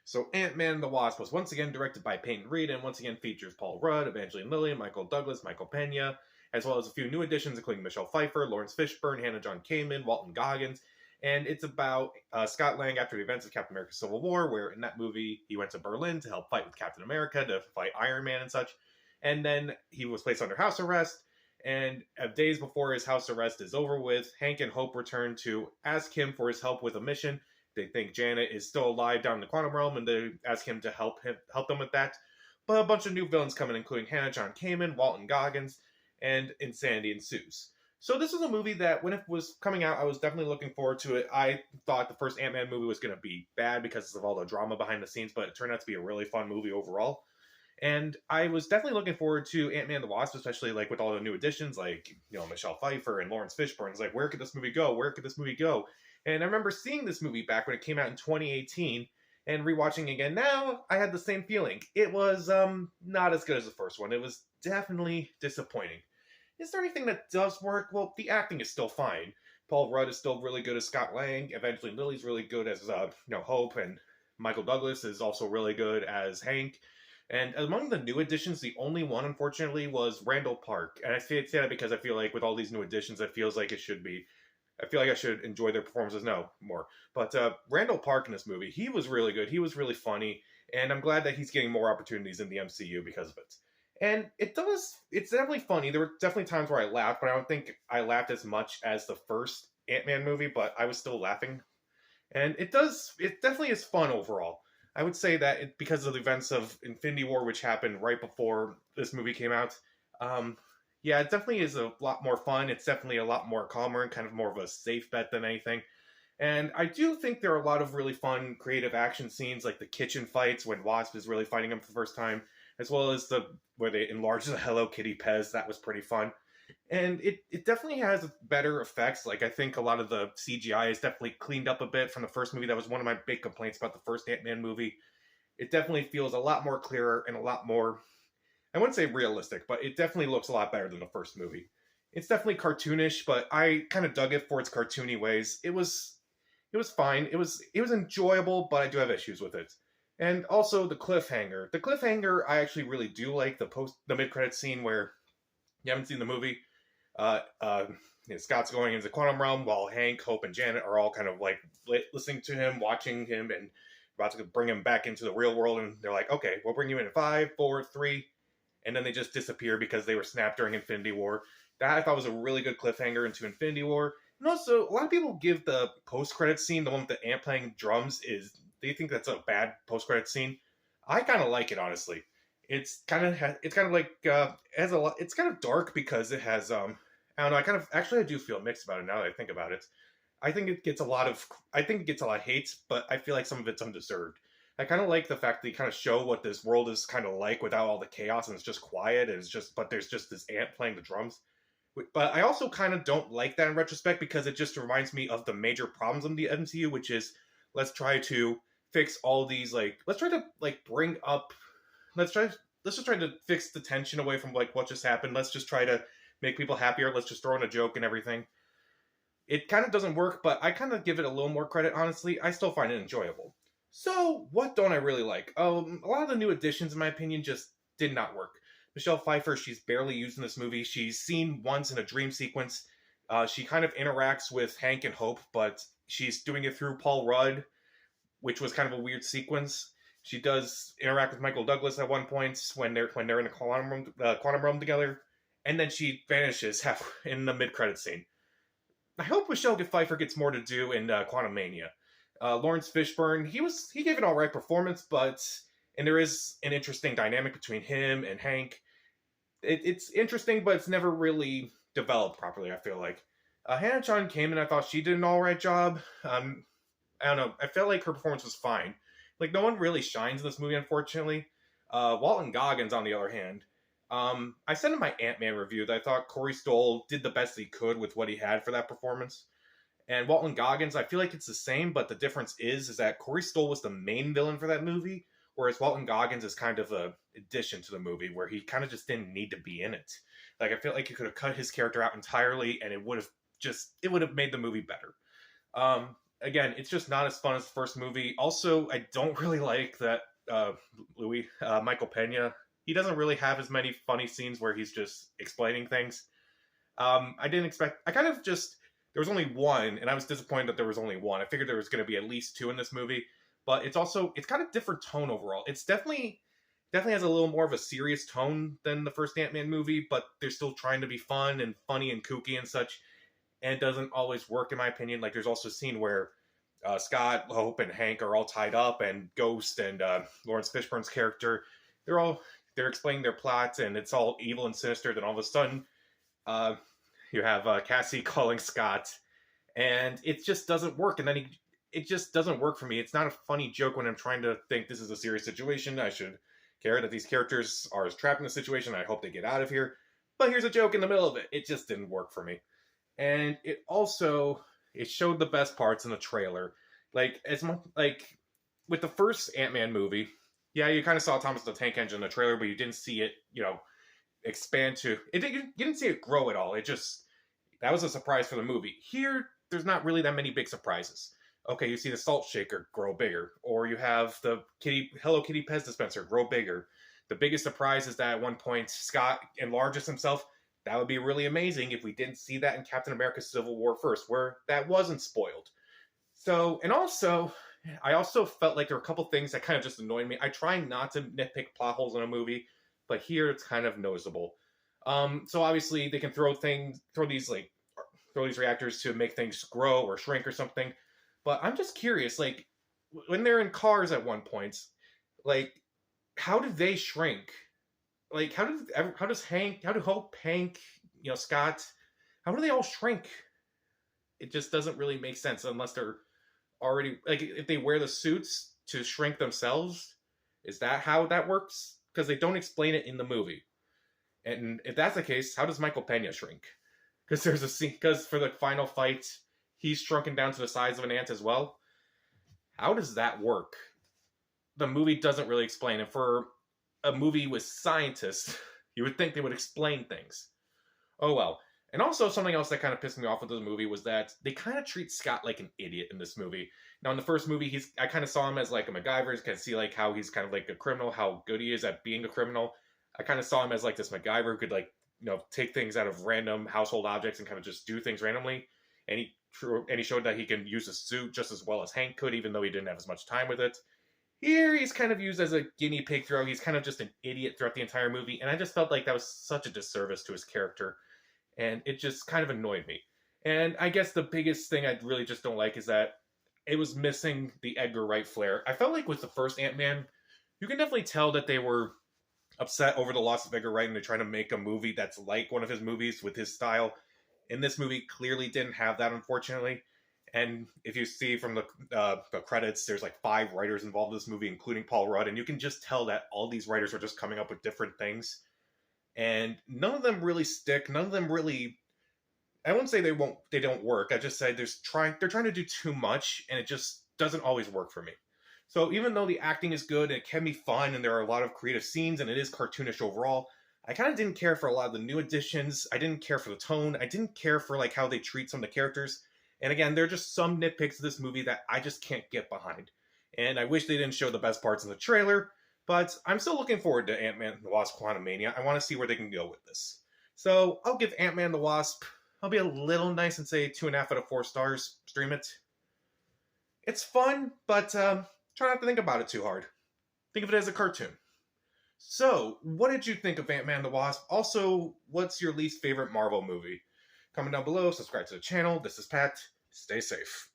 So Ant-Man and the Wasp was once again directed by Peyton Reed and once again features Paul Rudd, Evangeline Lilly, Michael Douglas, Michael Pena, as well as a few new additions including Michelle Pfeiffer, Lawrence Fishburne, Hannah John Kamen, Walton Goggins. And it's about Scott Lang after the events of Captain America Civil War, where in that movie he went to Berlin to help fight with Captain America, to fight Iron Man and such. And then he was placed under house arrest. And days before his house arrest is over with, Hank and Hope return to ask him for his help with a mission. They think Janet is still alive down in the quantum realm, and they ask him to help them with that. But a bunch of new villains come in, including Hannah John Kamen, Walton Goggins, and insanity ensues. So this was a movie that, when it was coming out, I was definitely looking forward to it. I thought the first Ant-Man movie was going to be bad because of all the drama behind the scenes, but it turned out to be a really fun movie overall. And I was definitely looking forward to Ant-Man and the Wasp, especially like with all the new additions, like Michelle Pfeiffer and Lawrence Fishburne. It's like, where could this movie go? Where could this movie go? And I remember seeing this movie back when it came out in 2018 and rewatching again now, I had the same feeling. It was not as good as the first one. It was definitely disappointing. Is there anything that does work? Well, the acting is still fine. Paul Rudd is still really good as Scott Lang. Evangeline Lilly's really good as Hope, and Michael Douglas is also really good as Hank. And among the new additions, the only one, unfortunately, was Randall Park. And I say that because I feel like with all these new additions, it feels like it should be. I feel like I should enjoy their performances now more. But Randall Park in this movie, he was really good. He was really funny. And I'm glad that he's getting more opportunities in the MCU because of it. And it's definitely funny. There were definitely times where I laughed, but I don't think I laughed as much as the first Ant-Man movie, but I was still laughing. And it definitely is fun overall. I would say that because of the events of Infinity War, which happened right before this movie came out, yeah, it definitely is a lot more fun. It's definitely a lot more calmer and kind of more of a safe bet than anything. And I do think there are a lot of really fun, creative action scenes, like the kitchen fights when Wasp is really fighting him for the first time, as well as where they enlarge the Hello Kitty Pez. That was pretty fun. And it definitely has better effects. Like, I think a lot of the CGI is definitely cleaned up a bit from the first movie. That was one of my big complaints about the first Ant-Man movie. It definitely feels a lot more clearer and a lot more, I wouldn't say realistic, but it definitely looks a lot better than the first movie. It's definitely cartoonish, but I kind of dug it for its cartoony ways. It was fine. It was enjoyable, but I do have issues with it. And also the cliffhanger. The cliffhanger, I actually really do like the mid-credits scene where you haven't seen the movie. Scott's going into the quantum realm while Hank, Hope, and Janet are all kind of like listening to him, watching him, and about to bring him back into the real world. And they're like, okay, we'll bring you in 5, 4, 3. And then they just disappear because they were snapped during Infinity War. That I thought was a really good cliffhanger into Infinity War. And also, a lot of people give the post-credit scene, the one with the ant playing drums, they think that's a bad post-credit scene. I kind of like it, honestly. It's kind of like has a lot. It's kind of dark because it has I don't know. I do feel mixed about it now that I think about it. I think it gets a lot of hate, but I feel like some of it's undeserved. I kind of like the fact that they kind of show what this world is kind of like without all the chaos, and it's just quiet, and but there's just this ant playing the drums. But I also kind of don't like that in retrospect because it just reminds me of the major problems in the MCU, which is let's try to fix all these let's just try to fix the tension away from what just happened. Let's just try to make people happier. Let's just throw in a joke and everything. It kind of doesn't work, but I kind of give it a little more credit, honestly. I still find it enjoyable. So, what don't I really like? A lot of the new additions, in my opinion, just did not work. Michelle Pfeiffer, she's barely used in this movie. She's seen once in a dream sequence. She kind of interacts with Hank and Hope, but she's doing it through Paul Rudd, which was kind of a weird sequence. She does interact with Michael Douglas at one point when they're in the quantum realm together, and then she vanishes in the mid-credit scene. I hope Michelle Pfeiffer gets more to do in Quantum Mania. Lawrence Fishburne, he gave an alright performance, and there is an interesting dynamic between him and Hank. It's interesting, but it's never really developed properly, I feel like. Hannah John Kamen, I thought she did an alright job. I don't know, I felt like her performance was fine. No one really shines in this movie, unfortunately. Walton Goggins, on the other hand, I said in my Ant-Man review that I thought Corey Stoll did the best he could with what he had for that performance. And Walton Goggins, I feel like it's the same, but the difference is that Corey Stoll was the main villain for that movie, whereas Walton Goggins is kind of a addition to the movie where he kind of just didn't need to be in it. I feel like you could have cut his character out entirely and it would have made the movie better. again, it's just not as fun as the first movie. Also, I don't really like that Michael Pena. He doesn't really have as many funny scenes where he's just explaining things. I didn't expect. I kind of just there was only one, and I was disappointed that there was only one. I figured there was going to be at least two in this movie, but it's got a different tone overall. It's definitely has a little more of a serious tone than the first Ant-Man movie, but they're still trying to be fun and funny and kooky and such, and it doesn't always work in my opinion. Like there's also a scene where Scott, Hope, and Hank are all tied up, and Ghost and Lawrence Fishburne's character, they're explaining their plot, and it's all evil and sinister. Then all of a sudden, uh, you have Cassie calling Scott, and it just doesn't work. And then it just doesn't work for me. It's not a funny joke when I'm trying to think this is a serious situation. I should care that these characters are trapped in a situation. I hope they get out of here. But here's a joke in the middle of it. It just didn't work for me. And it showed the best parts in the trailer. Like as much like with the first Ant-Man movie, yeah, you kind of saw Thomas the Tank Engine in the trailer, but you didn't see it, expand to it. You didn't see it grow at all. That was a surprise for the movie. Here, there's not really that many big surprises. Okay, you see the salt shaker grow bigger, or you have the Hello Kitty Pez dispenser grow bigger. The biggest surprise is that at one point Scott enlarges himself. That would be really amazing if we didn't see that in Captain America Civil War first, where that wasn't spoiled. So, and also, I also felt like there were a couple things that kind of just annoyed me. I try not to nitpick plot holes in a movie, but here it's kind of noticeable. So obviously they can throw these reactors to make things grow or shrink or something. But I'm just curious, like when they're in cars at one point, like how do they shrink? Like how do Hope, Hank, Scott, how do they all shrink? It just doesn't really make sense unless they're already like if they wear the suits to shrink themselves. Is that how that works? Because they don't explain it in the movie. And if that's the case, how does Michael Pena shrink? Because there's a scene because for the final fight, he's shrunken down to the size of an ant as well. How does that work? The movie doesn't really explain it. For a movie with scientists, you would think they would explain things. Oh well. And also something else that kind of pissed me off with this movie was that they kind of treat Scott like an idiot in this movie. Now in the first movie, I kind of saw him as like a MacGyver. You can see like how he's kind of like a criminal, how good he is at being a criminal. I kind of saw him as like this MacGyver who could like take things out of random household objects and kind of just do things randomly. And he showed that he can use a suit just as well as Hank could, even though he didn't have as much time with it. Here, he's kind of used as a guinea pig throughout. He's kind of just an idiot throughout the entire movie, and I just felt like that was such a disservice to his character, and it just kind of annoyed me. And I guess the biggest thing I really just don't like is that it was missing the Edgar Wright flair. I felt like with the first Ant-Man, you can definitely tell that they were upset over the loss of Edgar Wright, and they're trying to make a movie that's like one of his movies with his style. And this movie clearly didn't have that, unfortunately. And if you see from the credits, there's like 5 writers involved in this movie, including Paul Rudd, and you can just tell that all these writers are just coming up with different things, and none of them really stick. None of them really. I won't say they don't work. I just say they're trying to do too much, and it just doesn't always work for me. So even though the acting is good and it can be fun, and there are a lot of creative scenes, and it is cartoonish overall, I kind of didn't care for a lot of the new additions. I didn't care for the tone. I didn't care for like how they treat some of the characters. And again, there are just some nitpicks of this movie that I just can't get behind. And I wish they didn't show the best parts in the trailer, but I'm still looking forward to Ant-Man and the Wasp: Quantumania. I want to see where they can go with this. So I'll give Ant-Man and the Wasp, I'll be a little nice and say 2.5 out of 4 stars. Stream it. It's fun, but try not to think about it too hard. Think of it as a cartoon. So, what did you think of Ant-Man and the Wasp? Also, what's your least favorite Marvel movie? Comment down below, subscribe to the channel. This is Pat. Stay safe.